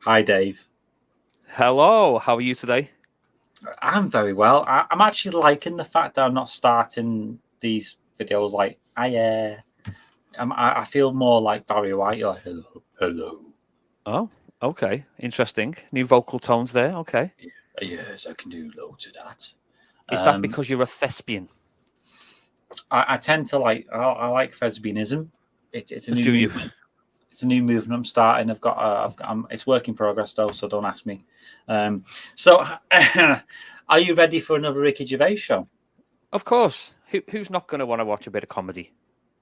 Hi, Dave. Hello, how are you today? I'm very well. I'm actually liking the fact that I'm not starting these videos like, I feel more like Barry White. You're like, hello, hello. Oh, okay. Interesting. New vocal tones there. Okay. Yes, I can do loads of that. Is that because you're a thespian? I tend to like, I like thespianism. It's a new Do you? movement. It's a new movement I'm starting. It's work in progress though, so don't ask me. So, are you ready for another Ricky Gervais show? Of course. Who's not going to want to watch a bit of comedy?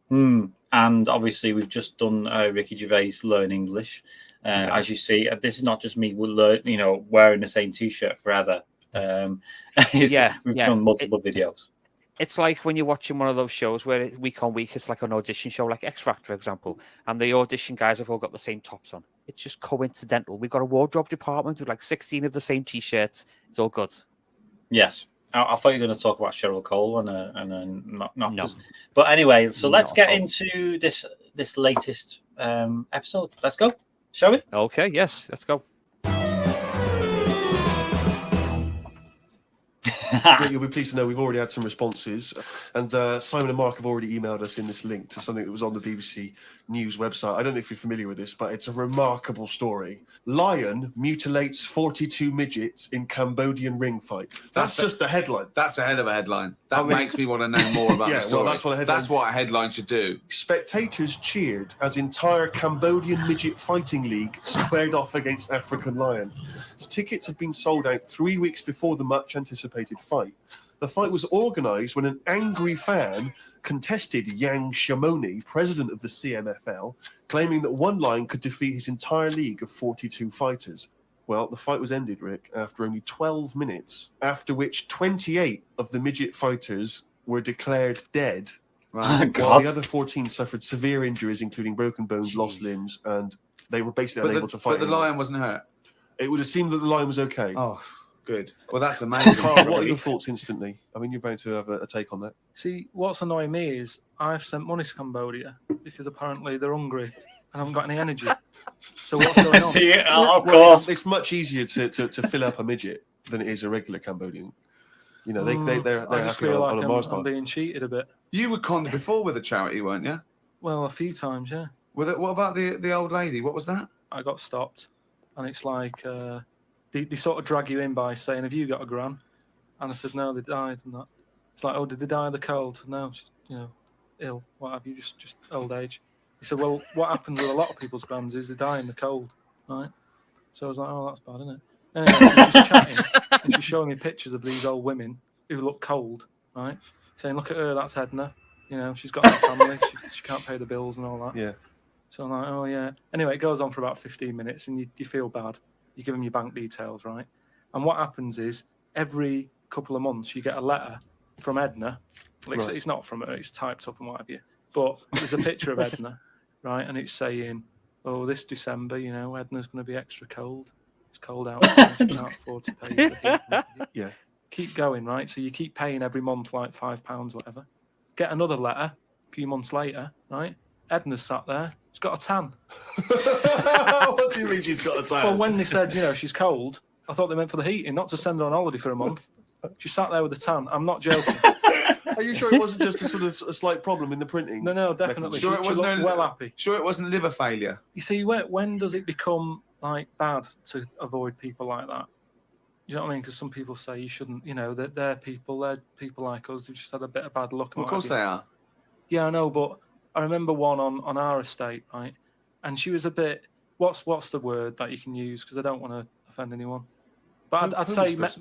And obviously, we've just done Ricky Gervais Learn English. As you see, this is not just me. We'll learn, wearing the same T-shirt forever. We've done multiple videos. It's like when you're watching one of those shows where week on week it's like an audition show, like X Factor, for example, and the audition guys have all got the same tops on. It's just coincidental. We've got a wardrobe department with like 16 of the same T-shirts. It's all good. Yes. I thought you were going to talk about Cheryl Cole and then not. No. But anyway, so let's get into this latest episode. Let's go, shall we? Okay, yes, let's go. You'll be pleased to know we've already had some responses, and Simon and Mark have already emailed us in this link to something that was on the BBC News website. I don't know if you're familiar with this, but it's a remarkable story. Lion mutilates 42 midgets in Cambodian ring fight. That's just a headline. That's a hell of a headline. That makes me want to know more about the story. Well, that's what a headline should do. Spectators cheered as entire Cambodian midget fighting league squared off against African lion. Tickets had been sold out 3 weeks before the much anticipated fight. The fight was organised when an angry fan contested Yang Shamoni, president of the CMFL, claiming that one lion could defeat his entire league of 42 fighters. Well, the fight was ended, Rick, after only 12 minutes, after which 28 of the midget fighters were declared dead, while the other 14 suffered severe injuries, including broken bones, lost limbs, and they were basically unable to fight. But the lion wasn't hurt? It would have seemed that the lion was okay. Oh, good. Well, that's amazing. Karl, what are your thoughts instantly? I mean, you're bound to have a take on that. See, what's annoying me is I've sent money to Cambodia because apparently they're hungry and haven't got any energy. So what's going on? See, of course. It's much easier to fill up a midget than it is a regular Cambodian. You know, they're I just feel like I'm being cheated a bit. You were conned before with a charity, weren't you? Well, a few times, yeah. What about the old lady? What was that? I got stopped, and it's like they sort of drag you in by saying, "Have you got a gran?" And I said, "No, they died." And that it's like, "Oh, did they die of the cold?" No, she's, ill. What have you? Just old age. He said, "Well, what happens with a lot of people's grans is they die in the cold, right?" So I was like, "Oh, that's bad, isn't it?" Anyway, she's chatting, and she's showing me pictures of these old women who look cold, right? Saying, "Look at her, that's Edna. She's got no family. She can't pay the bills and all that." Yeah. So I'm like, "Oh yeah." Anyway, it goes on for about 15 minutes, and you feel bad. You give them your bank details, right? And what happens is every couple of months you get a letter from Edna. Well, it's not from her; it's typed up and what have you. But there's a picture of Edna, right? And it's saying, "Oh, this December, Edna's going to be extra cold. It's cold outside. She can't afford to pay for the heat." Yeah. Keep going, right? So you keep paying every month like £5, whatever. Get another letter a few months later, right? Edna's sat there. She's got a tan. What do you mean she's got a tan? Well, when they said, she's cold, I thought they meant for the heating, not to send her on holiday for a month. She sat there with a tan. I'm not joking. Are you sure it wasn't just a slight problem in the printing? No, definitely. Sure, it wasn't well happy. Sure, it wasn't liver failure. You see, when does it become like bad to avoid people like that? You know what I mean? Because some people say you shouldn't. They're people like us who just had a bit of bad luck. Well, of course they are. Yeah, I know, but I remember one on our estate, right? And she was a bit. What's the word that you can use? Because I don't want to offend anyone. But I'd say but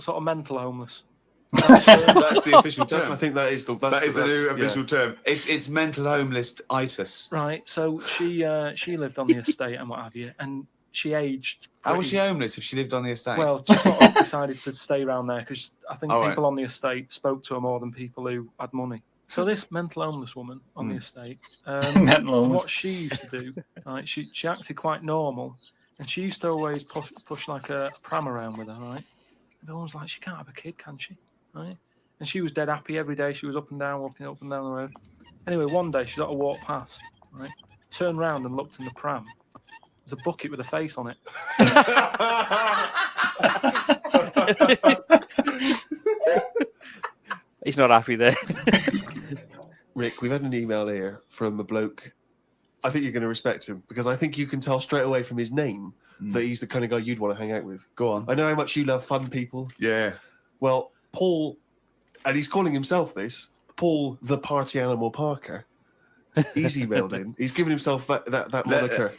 sort of mental homeless. That's the official term. I think that is the new official term. It's mental homeless-itis. Right. So she lived on the estate and what have you, and she aged. How was she homeless if she lived on the estate? Well, she sort of decided to stay around there because I think people on the estate spoke to her more than people who had money. So this mental homeless woman on the estate, what she used to do, right? She acted quite normal, and she used to always push like a pram around with her, right? Everyone was like, she can't have a kid, can she? Right? And she was dead happy every day. She was up and down, walking up and down the road. Anyway, one day she got to walk past, right? Turned round and looked in the pram. There's a bucket with a face on it. He's not happy there. Rick, we've had an email here from a bloke. I think you're going to respect him because I think you can tell straight away from his name that he's the kind of guy you'd want to hang out with. Go on. I know how much you love fun people. Yeah. Well, Paul, and he's calling himself this, Paul the Party Animal Parker. He's emailed in. He's given himself that moniker.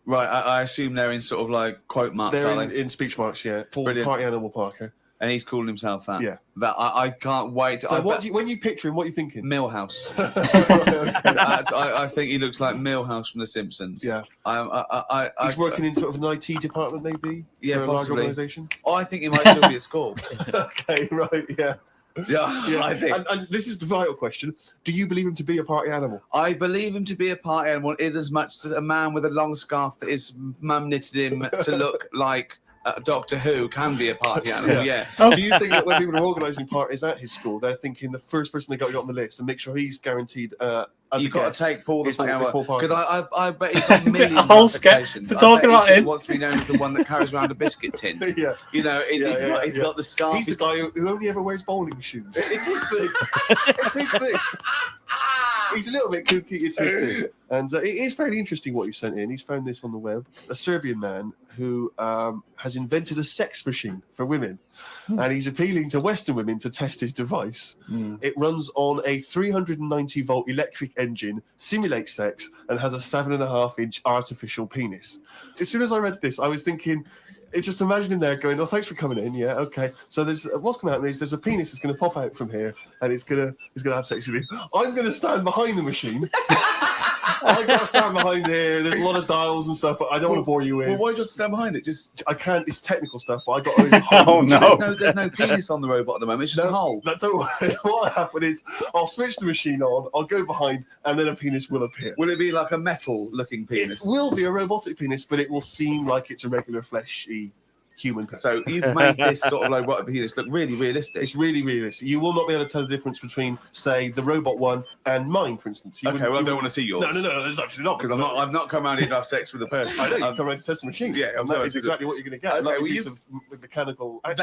Right, I assume they're in sort of like quote marks, They're are they? in speech marks, yeah. Paul Brilliant. Party Animal Parker. And he's calling himself that. Yeah. That I can't wait. So when you picture him, what are you thinking? Millhouse. I think he looks like Millhouse from The Simpsons. Yeah. He's working in sort of an IT department, maybe? Yeah, for a large possibly. organisation? Oh, I think he might still be at school. Okay, right, yeah. Yeah, I think. And this is the vital question. Do you believe him to be a party animal? I believe him to be a party animal is as much as a man with a long scarf that his mum knitted him to look like Doctor Who can be a party animal, yes. Do you think that when people are organising parties at his school, they're thinking the first person they got on the list and make sure he's guaranteed You've got to take Paul the party animal. Parker. Because I bet he's got millions A whole of sketch. applications. They're talking about him. He wants to be known as the one that carries around a biscuit tin. Yeah. You know, he's got the scarf. He's the guy who only ever wears bowling shoes. It's his thing. It's his thing. He's a little bit kooky. It's his thing. And it is very interesting what he sent in. He's found this on the web. A Serbian man who has invented a sex machine for women. And he's appealing to Western women to test his device. It runs on a 390-volt electric engine, simulates sex, and has a 7.5-inch artificial penis. As soon as I read this, I was thinking... It's just imagining there going, oh, thanks for coming in. Yeah, okay. So there's what's going to happen is there's a penis that's going to pop out from here, and it's going to have sex with you. I'm going to stand behind the machine. I've got to stand behind here. There's a lot of dials and stuff. I don't want to bore you in. Well, why do you have to stand behind it? I can't. It's technical stuff. But I got to. Oh no! There's no penis on the robot at the moment. It's just a hole. Don't worry. What happened is I'll switch the machine on. I'll go behind, and then a penis will appear. Will it be like a metal-looking penis? It will be a robotic penis, but it will seem like it's a regular fleshy human penis. So you've made this sort of like robot penis look really realistic. It's really realistic. You will not be able to tell the difference between, say, the robot one and mine, for instance. I don't want to see yours. No, there's actually not. Because I've not come around here to have sex with a person. I know, you've come around to test the machine. Yeah, and that is exactly what you're going to get. Okay, Like a piece of mechanical... To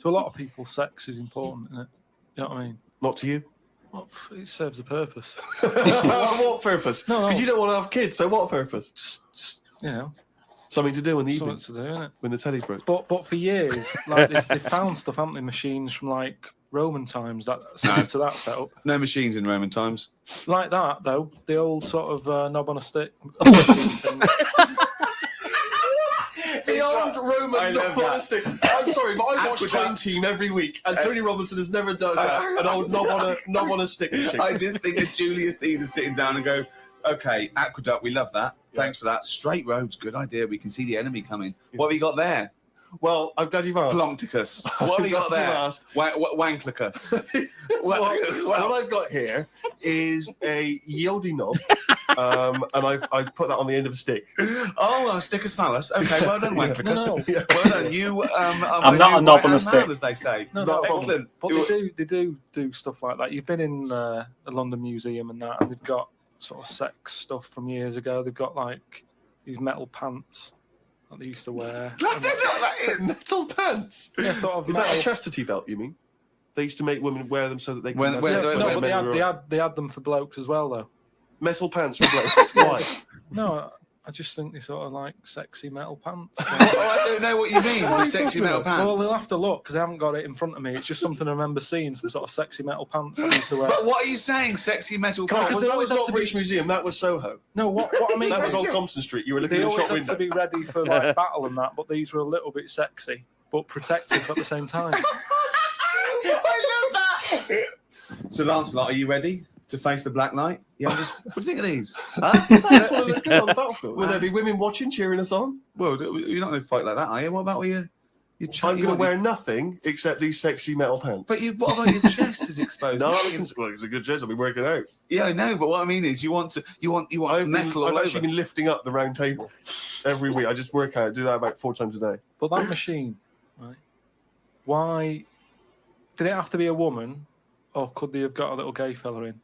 a lot of people, sex is important, isn't it? You know what I mean? Not to you. Well, it serves a purpose. What purpose? No. Because you don't want to have kids, so what purpose? Just you know, something to do in the something evenings to do, isn't it? when the telly's broke. But for years, like they found stuff, haven't they? Machines from like Roman times that to that setup. No machines in Roman times. Like that though, the old sort of knob on a stick. The old Roman knob on a stick. I'm sorry, but I watch Time Team every week, and Tony Robinson has never done that. An old knob on a stick. I just think of Julius Caesar sitting down and go, okay, aqueduct, we love that. Thanks for that. Straight roads, good idea. We can see the enemy coming. What have you got there? Well, I'm glad you've asked. Ploncticus. What have you got there? Wanklicus. What I've got here is a yieldy knob, and I've put that on the end of a stick. Oh, a sticker's phallus. Okay, well done, Wanklicus. No. Yeah. Well done. You, I'm not a knob on a stick. As they say. No, excellent. But they do stuff like that. You've been in the London Museum and that, and they've got sort of sex stuff from years ago. They've got like these metal pants that they used to wear. I don't know what that is. Metal pants. Yeah, sort of. Is metal. that a chastity belt? You mean? They used to make women wear them so that they can. When- have when- sex when- with No, men but who are- they had them for blokes as well, though. metal pants for blokes. Why? No, I just think they sort of like sexy metal pants. Oh, I don't know what you mean. What are The you sexy talking metal about? pants. Well, they'll have to look because I haven't got it in front of me. It's just something I remember seeing, some sort of sexy metal pants that I used to wear. But what are you saying? Sexy metal Come on, pants? they that always was have not to be- British Museum. That was Soho. No, what I mean, That was Old Compton Street. You were looking they in the always shop had to window. be ready for like battle and that, but these were a little bit sexy but protective at the same time. I love that. So, Lancelot, are you ready to face the Black Knight? Yeah, what do you think of these? Huh? That's what I look good on the battlefield. Will there be women watching, cheering us on? Well, you're not going to fight like that, are you? What about with your I'm going to wear nothing except these sexy metal pants. But what about your chest is exposed? No, well, it's a good dress. I'll be working out. Yeah, I know. But what I mean is, you want metal I've all actually over. been lifting up the round table every week. I just work out, do that about 4 times a day. But that machine, right? Why did it have to be a woman, or could they have got a little gay fella in?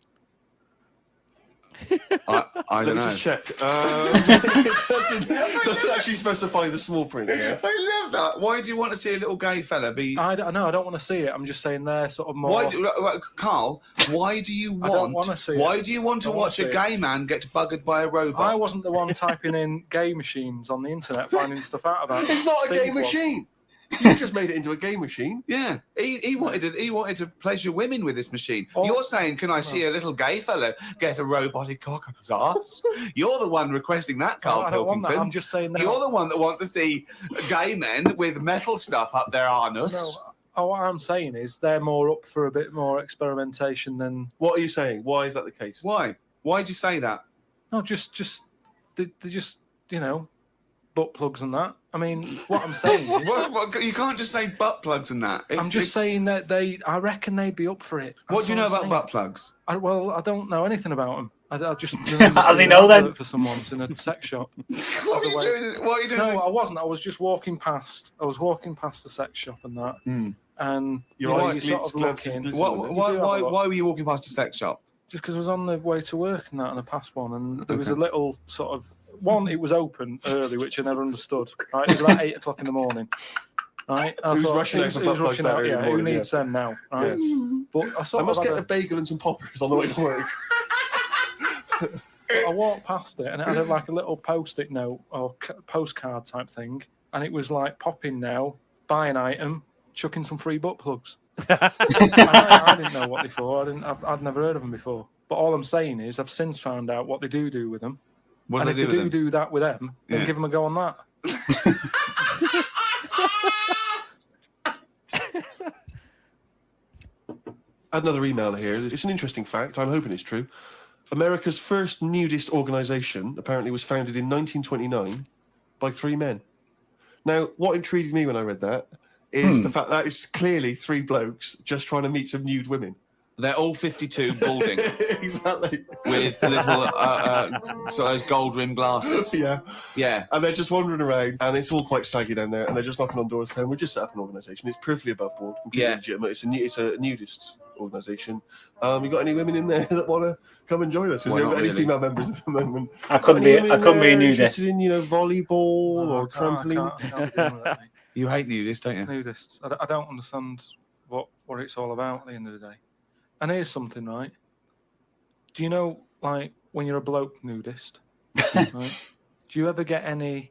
I don't know. Just check. It doesn't actually specify the small print. Yeah. I love that. Why do you want to see a little gay fella be? I don't want to see it. I'm just saying they're sort of more. Carl? Why do you want? I don't want to see it. Why do you want to watch a gay man get buggered by a robot? I wasn't the one typing in gay machines on the internet, finding stuff out about it. It's not a gay machine. You just made it into a gay machine. Yeah, he wanted to pleasure women with this machine. You're saying, can I see a little gay fella get a robotic cock up his arse? You're the one requesting that, Karl I don't want that. Pilkington. I'm just saying that. You're the one that wants to see gay men with metal stuff up their anus. No, what I'm saying is they're more up for a bit more experimentation than. What are you saying? Why is that the case? Why? Why'd you say that? No, they're just butt plugs and that. I mean, what I'm saying is... You can't just say butt plugs and that. I'm just saying that I reckon they'd be up for it. What do you know about butt plugs? I don't know anything about them. I just... As he know then? For someone in a sex shop. What are you doing? No, I wasn't. I was just walking past. I was walking past the sex shop and that. And you're sort of looking... Why were you walking past a sex shop? Just because I was on the way to work and that, and I passed one, and there was a little sort of... One, it was open early, which I never understood. Right? It was about 8 o'clock in the morning. Right? Who's rushing out? Yeah, who needs them now? Right? Yeah. But I must get a bagel and some poppers on the way to work. I walked past it, and it had like a little post-it note or postcard type thing, and it was like, pop in now, buy an item, chuck in some free butt plugs. I didn't know what they for. I'd never heard of them before. But all I'm saying is, I've since found out what they do with them. What and if they do that with them, then give them a go on that. Another email here. It's an interesting fact. I'm hoping it's true. America's first nudist organisation apparently was founded in 1929 by 3 men. Now, what intrigued me when I read that is the fact that it's clearly 3 blokes just trying to meet some nude women. They're all 52 balding. Exactly. With little those gold-rimmed glasses. Yeah. Yeah. And they're just wandering around, and it's all quite saggy down there, and they're just knocking on doors saying, we're just set up an organisation. It's perfectly above board, completely legitimate. It's a nudist organisation. You got any women in there that want to come and join us? Because we haven't got any female members at the moment. I couldn't be a nudist. In, volleyball or trampoline. I can't you hate nudists, don't you? Nudists. I don't understand what it's all about at the end of the day. And here's something, right? Do you know, like, when you're a bloke nudist, right, do you ever get any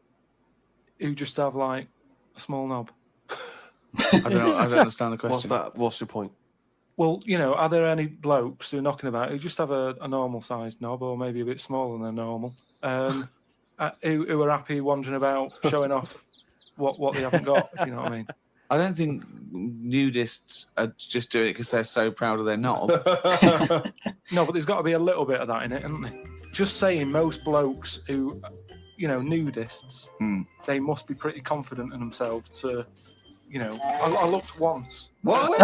who just have, like, a small knob? I don't understand the question. What's your point? Well, are there any blokes who are knocking about who just have a normal-sized knob or maybe a bit smaller than normal, who are happy wandering about showing off what they haven't got, if you know what I mean? I don't think nudists are just doing it because they're so proud of their knob. No, but there's got to be a little bit of that in it, isn't there? Just saying, most blokes who, nudists, they must be pretty confident in themselves to, I looked once. What?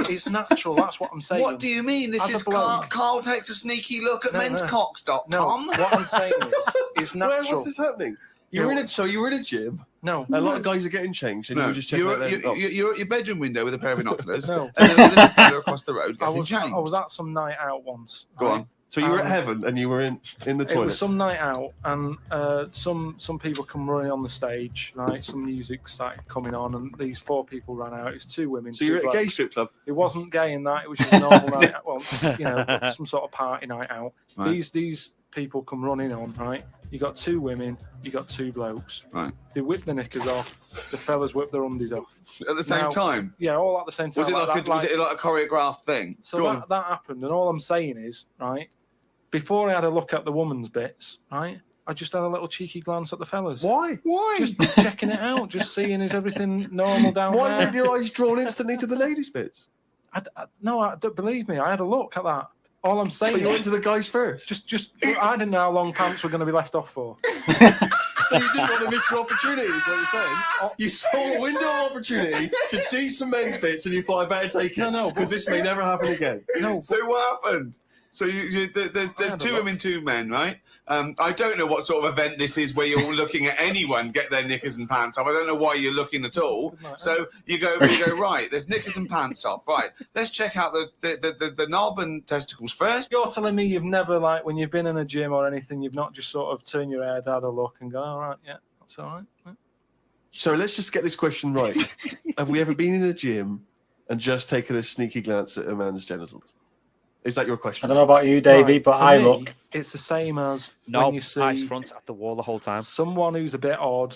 It's natural, that's what I'm saying. What do you mean? This is Carl takes a sneaky look at menscocks.com. No, what I'm saying is, it's natural. What's this happening? You were in a gym. No. A lot of guys are getting changed, and you were just checking out their knobs. You're at your bedroom window with a pair of binoculars. No. And there's a little fella across the road I getting changed. was at some night out once. Go on. So you were at heaven, and you were in the toilet. It was some night out, and some people come running on the stage, right? Some music started coming on, and these 4 people ran out. It was 2 women. So you're at a gay strip club? It wasn't gay in that. It was just a normal night out. Well, some sort of party night out. Right. These people come running on, right? You got 2 women, you got 2 blokes. Right. They whip their knickers off, the fellas whip their undies off. At the same time? Yeah, all at the same time. Was it like a choreographed thing? So that happened, and all I'm saying is, right, before I had a look at the woman's bits, right, I just had a little cheeky glance at the fellas. Why? Just checking it out, just seeing is everything normal down there. Why weren't your eyes drawn instantly to the ladies' bits? No, don't believe me, I had a look at that. All I'm saying. But you went to the guys first. Just I didn't know how long pants were going to be left off for. So you didn't want to miss your opportunity, is what you're saying? You saw a window of opportunity to see some men's bits, and you thought, I better take it. No, because this may never happen again. No. So what happened? So there's two women, two men, right? I don't know what sort of event this is where you're looking at anyone get their knickers and pants off. I don't know why you're looking at all. So you go right. There's knickers and pants off. Right. Let's check out the knob and testicles first. You're telling me you've never, like, when you've been in a gym or anything, you've not just sort of turned your head, had a look, and go, all right, yeah, that's all right. Yeah. So let's just get this question right. Have we ever been in a gym and just taken a sneaky glance at a man's genitals? Is that your question? I don't know about you, Davey, Right, but for I me, look. It's the same as No, when you see eyes front at the wall the whole time. someone who's a bit odd,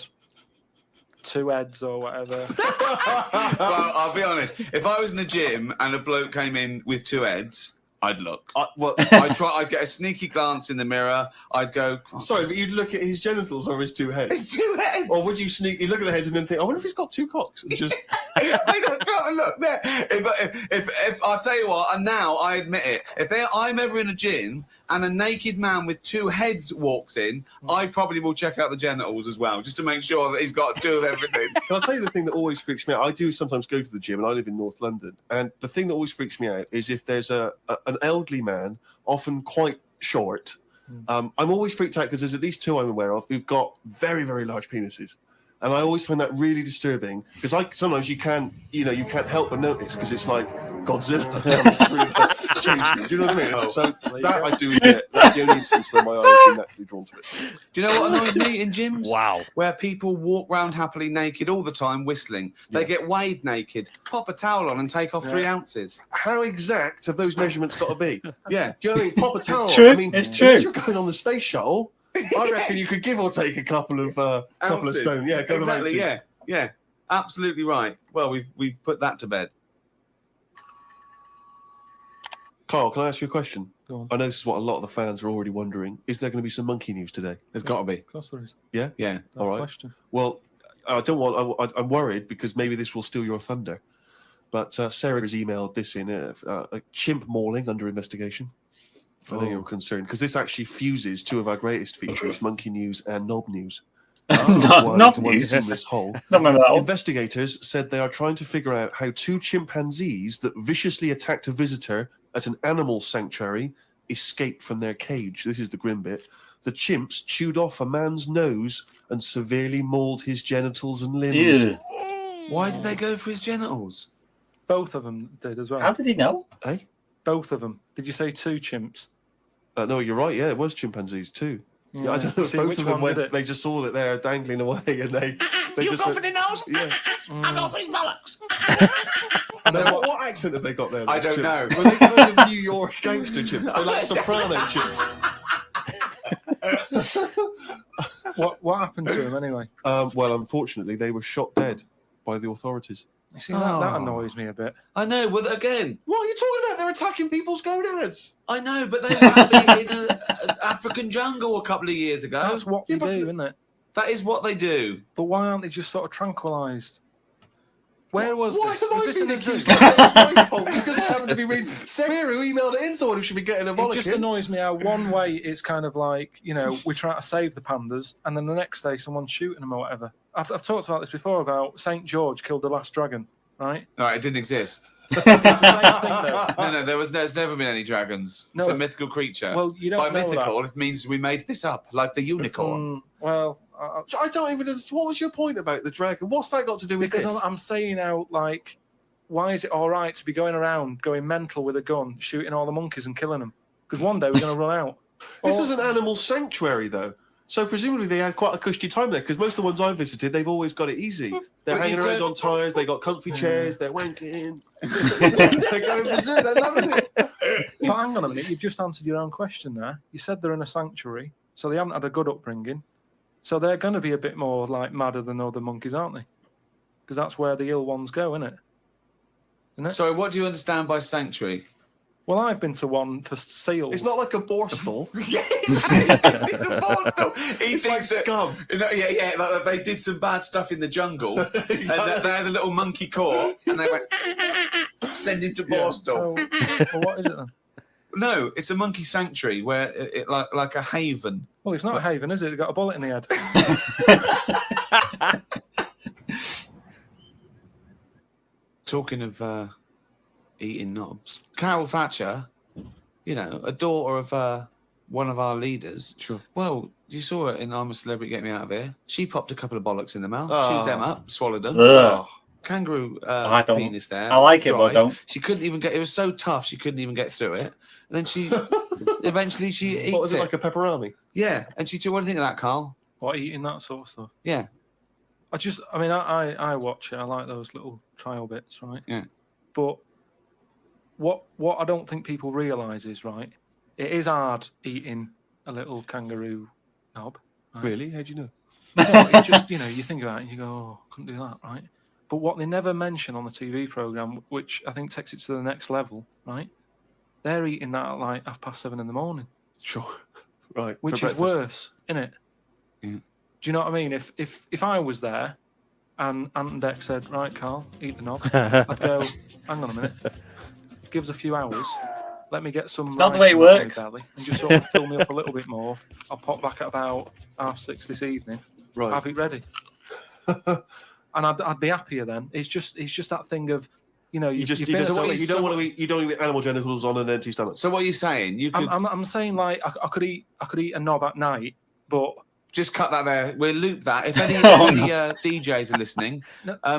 two heads or whatever. Well, I'll be honest. If I was in a gym and a bloke came in with two heads, I'd look. I'd get a sneaky glance in the mirror. I'd go. Sorry, but you'd look at his genitals or his two heads? His two heads. Or would you sneaky look at the heads and then think, I wonder if he's got two cocks? And just... I don't try to look there. If I'll tell you what, and now I admit it, I'm ever in a gym and a naked man with two heads walks in, I probably will check out the genitals as well, just to make sure that he's got two of everything. Can I tell you the thing that always freaks me out? I do sometimes go to the gym, and I live in North London, and the thing that always freaks me out is if there's an elderly man, often quite short. I'm always freaked out because there's at least two I'm aware of who've got very, very large penises. And I always find that really disturbing because sometimes you can't help but notice because it's like Godzilla. Do you know what I mean? So that I do admit, that's the only instance where my eyes are naturally drawn to it. Do you know what annoys me in gyms? Wow. Where people walk around happily naked all the time whistling. They get weighed naked, pop a towel on and take off 3 ounces. How exact have those measurements got to be? Yeah. Do you know what I mean? Pop a towel It's true. on. I mean, It's true. If you're going on the space shuttle, I reckon you could give or take a couple of stone. Yeah, exactly. Yeah. Absolutely right. Well, we've put that to bed. Carl, can I ask you a question? Go on. I know this is what a lot of the fans are already wondering. Is there going to be some monkey news today? There's got to be. Of course there is. Yeah? Yeah. All right. Question. Well, I'm worried because maybe this will steal your thunder. But Sarah has emailed this in a chimp mauling under investigation. I know you're concerned because this actually fuses two of our greatest features, monkey news and knob news. Knob One news. seamless whole. Don't remember that one. Investigators said they are trying to figure out how two chimpanzees that viciously attacked a visitor at an animal sanctuary escaped from their cage. This is the grim bit. The chimps chewed off a man's nose and severely mauled his genitals and limbs. Ew. Why did they go for his genitals? Both of them did as well. How did he know? Eh? Both of them. Did you say two chimps? No, you're right. Yeah, it was chimpanzees too. Yeah, I don't know if See, both which of them one went. did it? They just saw that they're dangling away, and they You just go went, for the nose? Yeah. I go for his bollocks. Now, what accent have they got there? I those don't chimps? know. Were they kind of New York gangster chimps? They're like soprano chimps. What happened to him anyway? Well, unfortunately, they were shot dead by the authorities. You see, that annoys me a bit. I know. Well, again, What are you talking about? They're attacking people's gonads. I know, but they were in an African jungle a couple of years ago. That's what they do, isn't it? That is what they do. But why aren't they just sort of tranquilised? Where was this? Have Was I this been in the zoo? accused of that? It's my fault because I happen to be reading. Sarah, who emailed it in, someone who should be getting a It bollock just in. annoys me how one way it's kind of like, we're trying to save the pandas, and then the next day someone's shooting them or whatever. I've talked about this before about St. George killed the last dragon, right? No, it didn't exist. It's the same thing, though. No, there's never been any dragons. No. It's a mythical creature. Well, you don't By know mythical, that. it means we made this up, like the unicorn. I don't even. What was your point about the dragon? What's that got to do with Because this? I'm saying out, like, why is it all right to be going around, going mental with a gun, shooting all the monkeys and killing them? Because one day we're going to run out. This is an animal sanctuary, though. So presumably they had quite a cushy time there, because most of the ones I've visited, they've always got it easy. They're But hanging you around don't- on tyres, they got comfy chairs, they're wanking. They're going berserk, they're loving it. But hang on a minute, you've just answered your own question there. You said they're in a sanctuary, so they haven't had a good upbringing. So they're going to be a bit more like madder than other monkeys, aren't they? Because that's where the ill ones go, isn't it? Sorry, what do you understand by sanctuary? Well, I've been to one for seals. It's not like a borstal. Yes, it's a borstal. He It's like thinks that, scum. like they did some bad stuff in the jungle, and they had a little monkey court, and they went send him to Borstal. Well, what is it then? No, it's a monkey sanctuary where it like a haven. Well, it's not a haven, is it? They've got a bullet in the head. Talking of eating knobs, Carol Thatcher, a daughter of one of our leaders. Sure. Well, you saw it in I'm a Celebrity, Get Me Out of Here. She popped a couple of bollocks in the mouth, Oh. chewed them up, swallowed them. Ugh. Kangaroo I don't. penis there. I like it, but I dried. don't. She couldn't even get. It was so tough. She couldn't even get through it. And then she eventually she eats What was it, it. like a pepperoni? Yeah. And she said, "What do you think of that, Carl?" What, eating that sort of stuff? Yeah. I watch it. I like those little trial bits, right? Yeah. But what I don't think people realise is, right, it is hard eating a little kangaroo knob. Right? Really? How'd you know? Well, it's just, you think about it and you go, oh, couldn't do that, right? But what they never mention on the TV programme, which I think takes it to the next level, right? They're eating that at like 7:30 in the morning. Sure. Right. Which for is breakfast. worse, isn't it? Yeah. Do you know what I mean? If I was there and Ant and Dec said, right, Carl, eat the knob, I'd go, hang on a minute, give us a few hours, let me get some It's not the rice way it in my works. belly and just sort of fill me up a little bit more. I'll pop back at about 6:30 this evening, Right. have it ready. And I'd be happier then. It's just that thing of, you don't want to eat animal genitals on an empty stomach. So what are you saying? You could I'm saying like I could eat a knob at night, but just cut that there. We'll loop that. If any DJs are listening,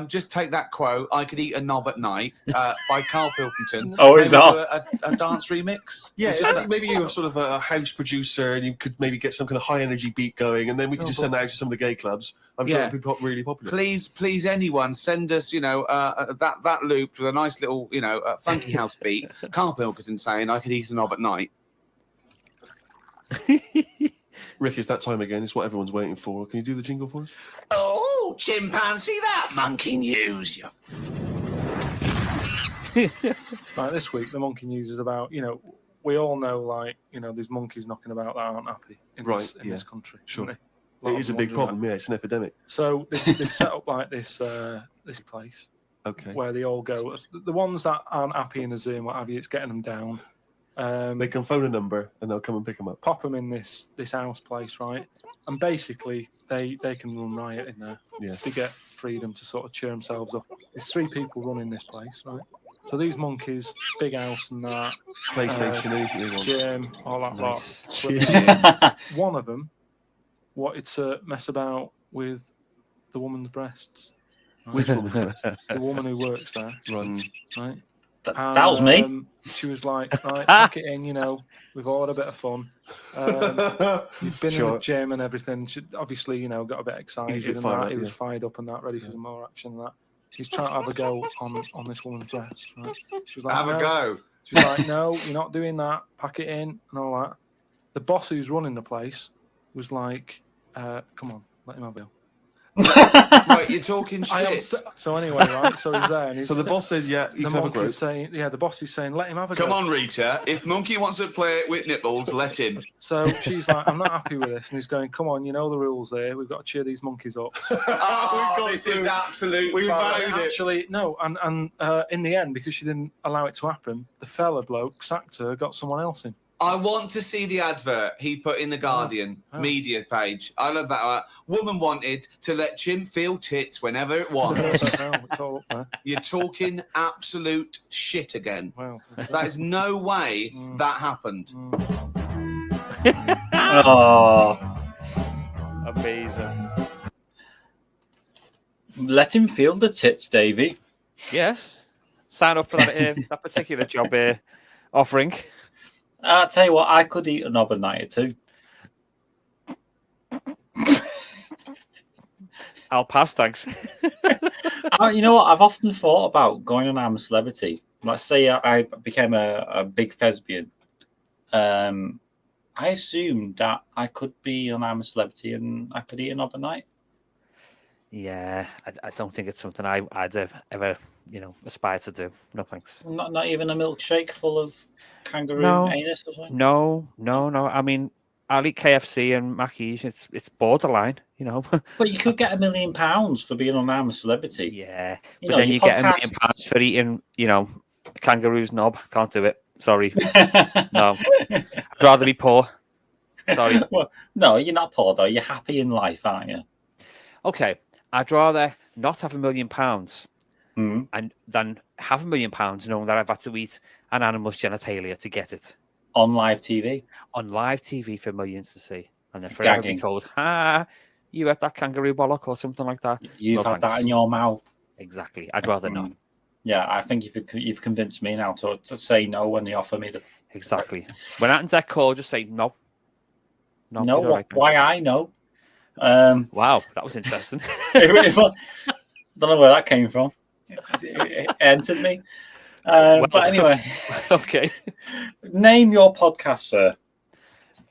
just take that quote. I could eat a knob at night by Karl Pilkington. Oh, is maybe that? do a dance remix? Yeah, Just maybe you're sort of a house producer and you could maybe get some kind of high energy beat going, and then we could just send that out to some of the gay clubs. I'm sure it'd be really popular. Please, anyone send us, that loop with a nice little, funky house beat. Karl Pilkington saying, "I could eat a knob at night." Rick, it's that time again. It's what everyone's waiting for. Can you do the jingle for us? Oh, chimpanzee, that monkey news. Like this week, the monkey news is about, we all know, there's monkeys knocking about that aren't happy in this country. Sure. It is a big problem, yeah. It's an epidemic. So they've set up like this place, where they all go. The ones that aren't happy in the zoo and what have you, it's getting them down. They can phone a number and they'll come and pick them up. Pop them in this house place, right? And basically, they can run riot in there. Yeah. To get freedom to sort of cheer themselves up. There's 3 people running this place, right? So these monkeys, big house and that, PlayStation, anything they want. gym, all that lot. One of them wanted to mess about with the woman's breasts. Right? Which woman's breast? The woman who works there. Right. That was me. She was like, right, pack it in, we've all had a bit of fun. You've been in the gym and everything. She obviously, got a bit excited and that. He was fired up and that, ready for some more action and that. He's trying to have a go on this woman's breast, right? She was like, have a go. She was like, no, you're not doing that. Pack it in and all that. The boss who's running the place was like, come on, let him have it. Right, you're talking shit. So anyway, right, so he's there. And so the boss says, yeah, you can have a group. The boss is saying, let him have a go. Come on, Rita. If Monkey wants to play it with nipples, let him. So she's like, I'm not happy with this. And he's going, come on, you know the rules there. We've got to cheer these monkeys up. This is absolute. Actually, no. And in the end, because she didn't allow it to happen, the fella bloke sacked her, got someone else in. I want to see the advert he put in the Guardian media page. I love that. Woman wanted to let Jim feel tits whenever it wants. It's all up there. You're talking absolute shit again. Wow. That is no way that happened. Oh, amazing. Let him feel the tits, Davey. Yes. Sign up for that particular job offering. I'll tell you what, I could eat a knob a night or two. I'll pass, thanks. You know what? I've often thought about going on I'm a Celebrity. Let's say I became a big thespian. I assumed that I could be on I'm a Celebrity and I could eat a knob a night. Yeah, I don't think it's something I'd ever aspire to do. No thanks. Not even a milkshake full of kangaroo anus or something? No. I mean, I'll eat KFC and Mackey's. It's borderline, But you could get £1 million for being on I'm a Celebrity. Yeah, but then you get £1 million for eating, kangaroo's knob. Can't do it. Sorry. No. I'd rather be poor. Sorry. Well, no, you're not poor, though. You're happy in life, aren't you? Okay. I'd rather not have £1 million and than have £1 million knowing that I've had to eat an animal's genitalia to get it. on live TV. On live TV for millions to see. And then forever be told, you had that kangaroo bollock or something like that. You've had that in your mouth. Exactly. I'd rather not. Yeah, I think you've convinced me now to say no when they offer me the... Exactly. When Attendeck call, just say no. No, why I know. Wow, that was interesting. Don't know where that came from. It entered me. But anyway. Okay. Name your podcast, sir.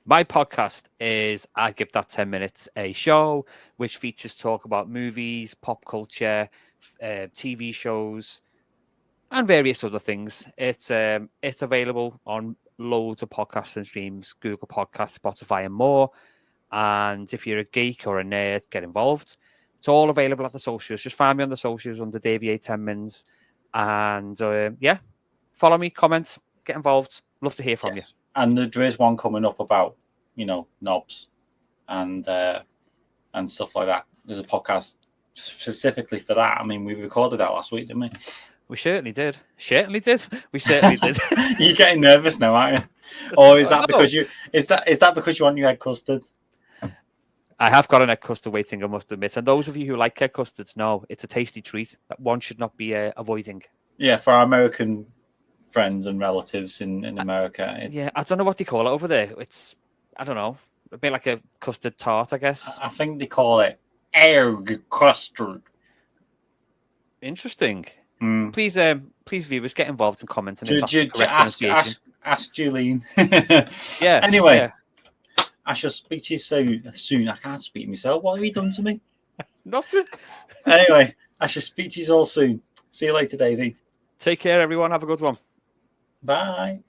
My podcast is I Give That 10 Minutes, a show which features talk about movies, pop culture, TV shows, and various other things. It's available on loads of podcasts and streams, Google Podcasts, Spotify, and more. And if you're a geek or a nerd, get involved. It's all available at the socials. Just find me on the socials under Davey A 10 Mins. And follow me, comment, get involved. Love to hear from you. And there is one coming up about, knobs and stuff like that. There's a podcast specifically for that. I mean, we recorded that last week, didn't we? We certainly did. We certainly did. You're getting nervous now, aren't you? Or is that because is that because you want your egg custard? I have got an egg custard waiting, I must admit. And those of you who like egg custards know it's a tasty treat that one should not be avoiding. Yeah, for our American friends and relatives in America. I don't know what they call it over there. I don't know. A bit like a custard tart, I guess. I think they call it egg custard. Interesting. Please, viewers, get involved and comment. And ask Julene. Yeah. Anyway. Yeah. I shall speak to you soon. I can't speak myself. What have you done to me? Nothing. Anyway, I shall speak to you all soon. See you later, Davey. Take care, everyone. Have a good one. Bye.